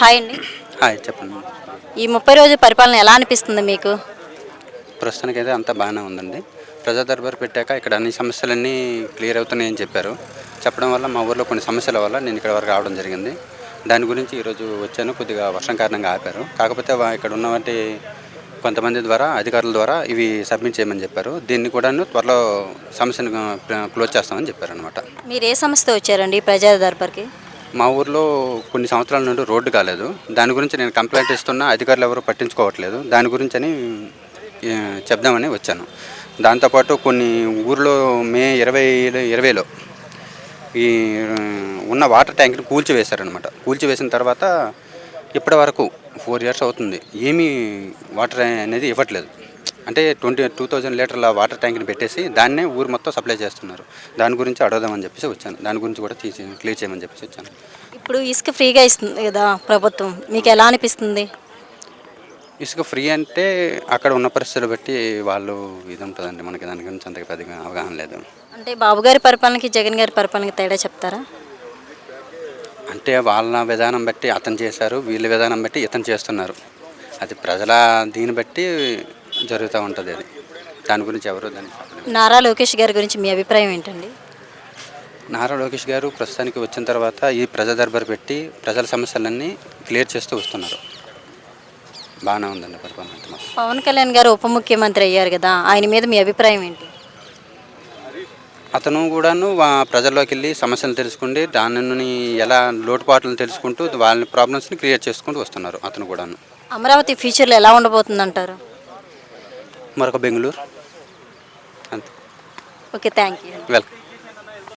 Hi అండి. Hi చెప్పండి. ఈ 30 రోజుల పరిపాలన ఎలా అనిపిస్తుంది మీకు? ప్రస్తుతానికైతే అంతా బాగానే ఉందండి. ప్రజా దర్బారు పెట్టాక ఇక్కడ అన్ని సమస్యలన్నీ క్లియర్ అవుతున్నాయని చెప్పారు. చెప్పడం వల్ల మా ఊర్లో కొన్ని సమస్యల వల్ల నేను ఇక్కడ వరకు రావడం జరిగింది. దాని గురించి ఈరోజు వచ్చాను. కొద్దిగా వర్షం కారణంగా ఆపారు. కాకపోతే ఇక్కడ ఉన్నవంటి కొంతమంది ద్వారా అధికారుల ద్వారా ఇవి సబ్మిట్ చేయమని చెప్పారు. దీన్ని కూడాను త్వరలో సమస్యను క్లోజ్ చేస్తామని చెప్పారనమాట. మీరు ఏ సమస్యతో వచ్చారండి ఈ ప్రజా దర్బార్కి? మా ఊర్లో కొన్ని సంవత్సరాల నుండి రోడ్డు కాలేదు. దాని గురించి నేను కంప్లైంట్ ఇస్తున్నా అధికారులు ఎవరు పట్టించుకోవట్లేదు. దాని గురించని చెప్దామని వచ్చాను. దాంతోపాటు కొన్ని ఊర్లో మే 2020లో ఈ ఉన్న వాటర్ ట్యాంక్ని కూల్చివేశారనమాట. కూల్చివేసిన తర్వాత ఇప్పటి వరకు 4 years అవుతుంది. ఏమీ వాటర్ అనేది ఇవ్వట్లేదు. అంటే 2000 లీటర్ల వాటర్ ట్యాంక్ని పెట్టేసి దాన్నే ఊరు మొత్తం సప్లై చేస్తున్నారు. దాని గురించి అడుగుదామని చెప్పేసి వచ్చాను. దాని గురించి కూడా క్లియర్ చేయమని చెప్పేసి వచ్చాను. ఇప్పుడు ఇసుక ఫ్రీగా ఇస్తుంది కదా ప్రభుత్వం, మీకు ఎలా అనిపిస్తుంది? ఇసుక ఫ్రీ అంటే అక్కడ ఉన్న పరిస్థితులు బట్టి వాళ్ళు ఇది ఉంటుందండి. మనకి దాని గురించి అంతగా పెద్దగా అవగాహన లేదు. అంటే బాబు గారి పరిపాలనకి జగన్ గారి పరిపాలనకి తేడా చెప్తారా? అంటే వాళ్ళ విధానం బట్టి అతను చేశారు, వీళ్ళ విధానం బట్టి ఇతను చేస్తున్నారు. అది ప్రజల దీన్ని బట్టి జరుగుతూ ఉంటుంది. అది దాని గురించి ఎవరు దాన్ని చెప్పలేరు. నారా లోకేష్ గారి గురించి మీ అభిప్రాయం ఏంటండి? నారా లోకేష్ గారు ప్రస్తుతానికి వచ్చిన తర్వాత ఈ ప్రజా దర్బారు పెట్టి ప్రజల సమస్యలన్నీ క్లియర్ చేస్తూ వస్తున్నారు. బాగానే ఉందండి పరిపాలన అంతా. పవన్ కళ్యాణ్ గారు ఉప ముఖ్యమంత్రి అయ్యారు కదా, ఆయన మీద మీ అభిప్రాయం ఏంటి? అతను కూడాను ప్రజల్లోకి వెళ్ళి సమస్యలు తెలుసుకుంటే దానిని ఎలా లోటుపాట్లను తెలుసుకుంటూ వాళ్ళ ప్రాబ్లమ్స్ని క్లియర్ చేసుకుంటూ వస్తున్నారు అతను కూడాను. అమరావతి ఫ్యూచర్లో ఎలా ఉండబోతుంది అంటారు? మరొక బెంగళూరు అంతే. Okay, thank you. వెల్కమ్.